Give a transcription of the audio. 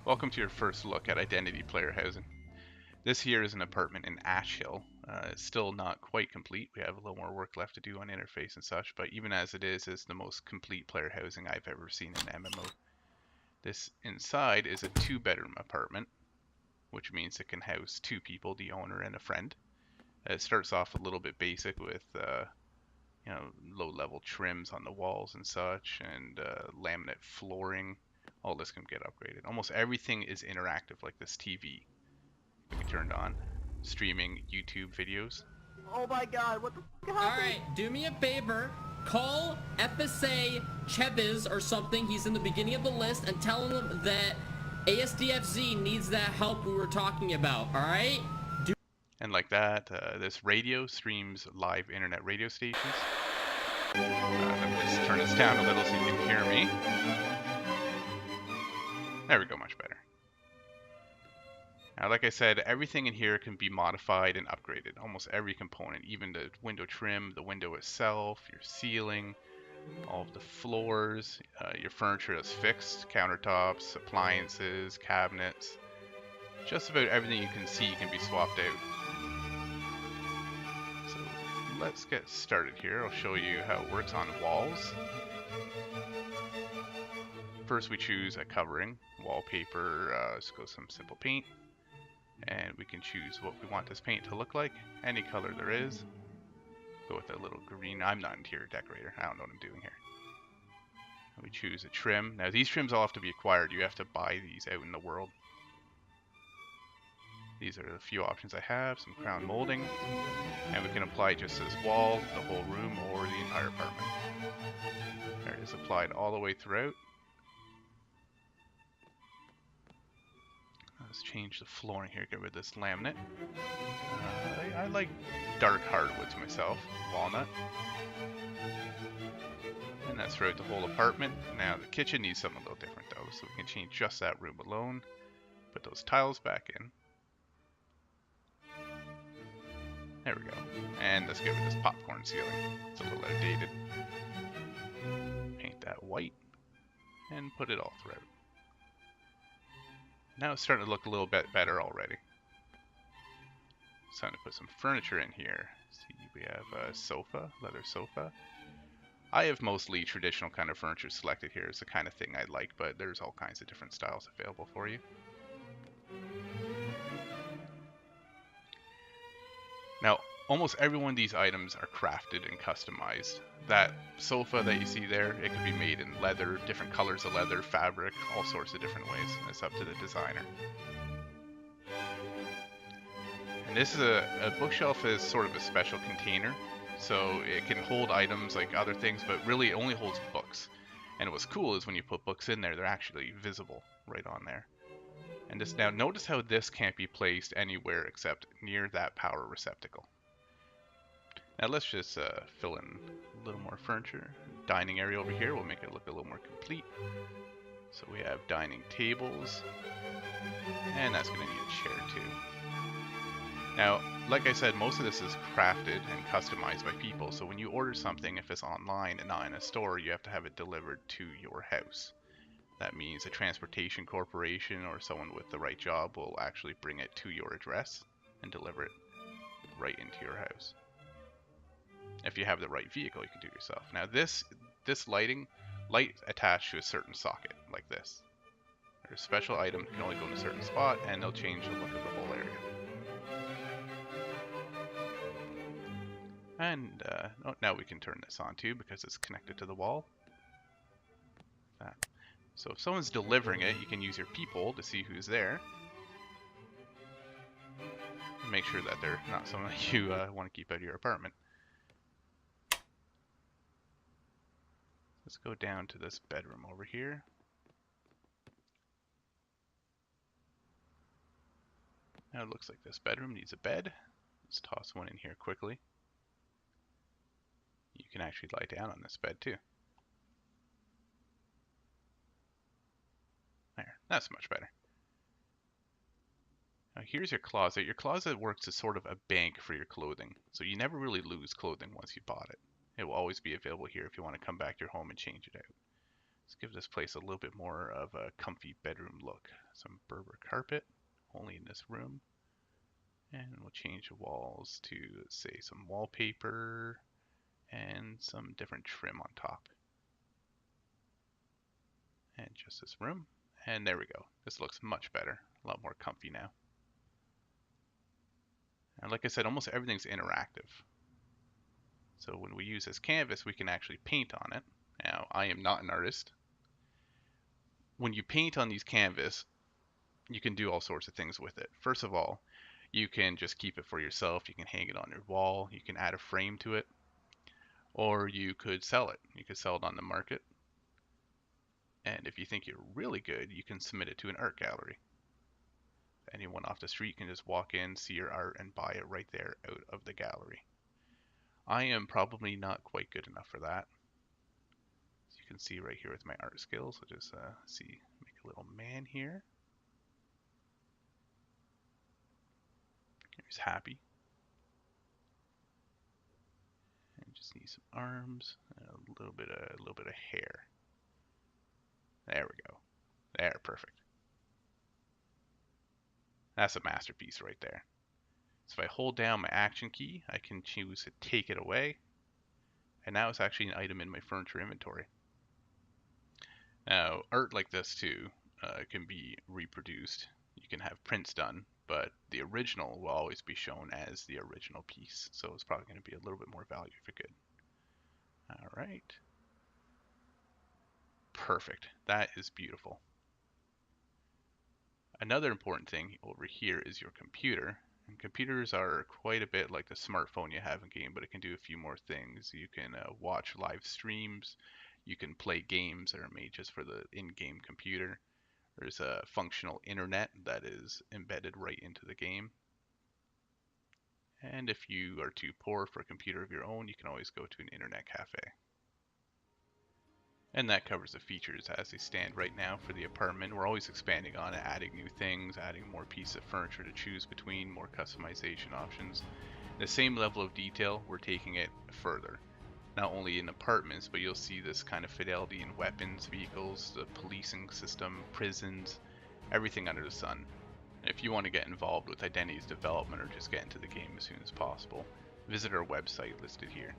Welcome to your first look at Identity Player Housing. This here is an apartment in Ash Hill. It's still not quite complete. We have a little more work left to do on interface and such, but even as it is the most complete player housing I've ever seen in MMO. This inside is a 2-bedroom apartment, which means it can house 2 people, the owner and a friend. It starts off a little bit basic with low-level trims on the walls and such, and laminate flooring. All this can get upgraded. Almost everything is interactive, like this TV can be turned on, streaming YouTube videos. Oh my god, what the fuck happened? Alright, do me a favor. Call FSA Cheviz or something. He's in the beginning of the list, and tell him that ASDFZ needs that help we were talking about. Alright? And like that, this radio streams live internet radio stations. Let me just turn this down a little so you can hear me. There we go, much better. Now, like I said, everything in here can be modified and upgraded. Almost every component, even the window trim, the window itself, your ceiling, all of the floors, your furniture is fixed, countertops, appliances, cabinets. Just about everything you can see can be swapped out. So let's get started here. I'll show you how it works on walls. First we choose a covering, wallpaper, let's go some simple paint. And we can choose what we want this paint to look like, any color there is. Go with a little green. I'm not an interior decorator, I don't know what I'm doing here. We choose a trim. Now these trims all have to be acquired, you have to buy these out in the world. These are the few options I have, some crown molding, and we can apply just this wall, the whole room, or the entire apartment. There it is, applied all the way throughout. Let's change the flooring here, get rid of this laminate. I like dark hardwoods myself, walnut. And that's throughout the whole apartment. Now the kitchen needs something a little different though, so we can change just that room alone. Put those tiles back in. There we go. And let's get rid of this popcorn ceiling. It's a little outdated. Paint that white and put it all throughout. Now it's starting to look a little bit better already. It's time to put some furniture in here. See, we have a sofa, leather sofa. I have mostly traditional kind of furniture selected here. It's the kind of thing I like, but there's all kinds of different styles available for you. Now, almost every one of these items are crafted and customized. That sofa that you see there, it can be made in leather, different colors of leather, fabric, all sorts of different ways. It's up to the designer. And this is a bookshelf is sort of a special container, so it can hold items like other things, but really it only holds books. And what's cool is when you put books in there, they're actually visible right on there. And this, now notice how this can't be placed anywhere except near that power receptacle. Now let's just fill in a little more furniture. Dining area over here will make it look a little more complete. So we have dining tables, and that's going to need a chair too. Now, like I said, most of this is crafted and customized by people, so when you order something, if it's online and not in a store, you have to have it delivered to your house. That means a transportation corporation or someone with the right job will actually bring it to your address and deliver it right into your house. If you have the right vehicle, you can do it yourself. Now this light attached to a certain socket, like this. There's a special item that can only go in a certain spot, and they'll change the look of the whole area. And now we can turn this on too because it's connected to the wall. That. So if someone's delivering it, you can use your peephole to see who's there. And make sure that they're not someone that you want to keep out of your apartment. Let's go down to this bedroom over here. Now it looks like this bedroom needs a bed. Let's toss one in here quickly. You can actually lie down on this bed too. There, that's much better. Now here's your closet. Your closet works as sort of a bank for your clothing. So you never really lose clothing once you bought it. It will always be available here if you want to come back to your home and change it out. Let's give this place a little bit more of a comfy bedroom look. Some Berber carpet, only in this room. And we'll change the walls to, say, some wallpaper and some different trim on top. And just this room. And there we go. This looks much better. A lot more comfy now. And like I said, almost everything's interactive. So when we use this canvas, we can actually paint on it. Now, I am not an artist. When you paint on these canvas, you can do all sorts of things with it. First of all, you can just keep it for yourself. You can hang it on your wall. You can add a frame to it. Or you could sell it. You could sell it on the market. And if you think you're really good, you can submit it to an art gallery. Anyone off the street can just walk in, see your art, and buy it right there out of the gallery. I am probably not quite good enough for that. As you can see right here with my art skills, I'll just make a little man here. Here's happy. And just need some arms and a little bit of hair. There we go. There, perfect. That's a masterpiece right there. So if I hold down my action key, I can choose to take it away. And now it's actually an item in my furniture inventory. Now, art like this too can be reproduced. You can have prints done, but the original will always be shown as the original piece. So it's probably going to be a little bit more value for good. All right. Perfect. That is beautiful. Another important thing over here is your computer. And computers are quite a bit like the smartphone you have in game, but it can do a few more things. You can watch live streams. You can play games that are made just for the in-game computer. There's a functional internet that is embedded right into the game. And if you are too poor for a computer of your own, you can always go to an internet cafe. And that covers the features as they stand right now for the apartment. We're always expanding on it, adding new things, adding more pieces of furniture to choose between, more customization options. The same level of detail, we're taking it further. Not only in apartments, but you'll see this kind of fidelity in weapons, vehicles, the policing system, prisons, everything under the sun. If you want to get involved with Identity's development or just get into the game as soon as possible, visit our website listed here.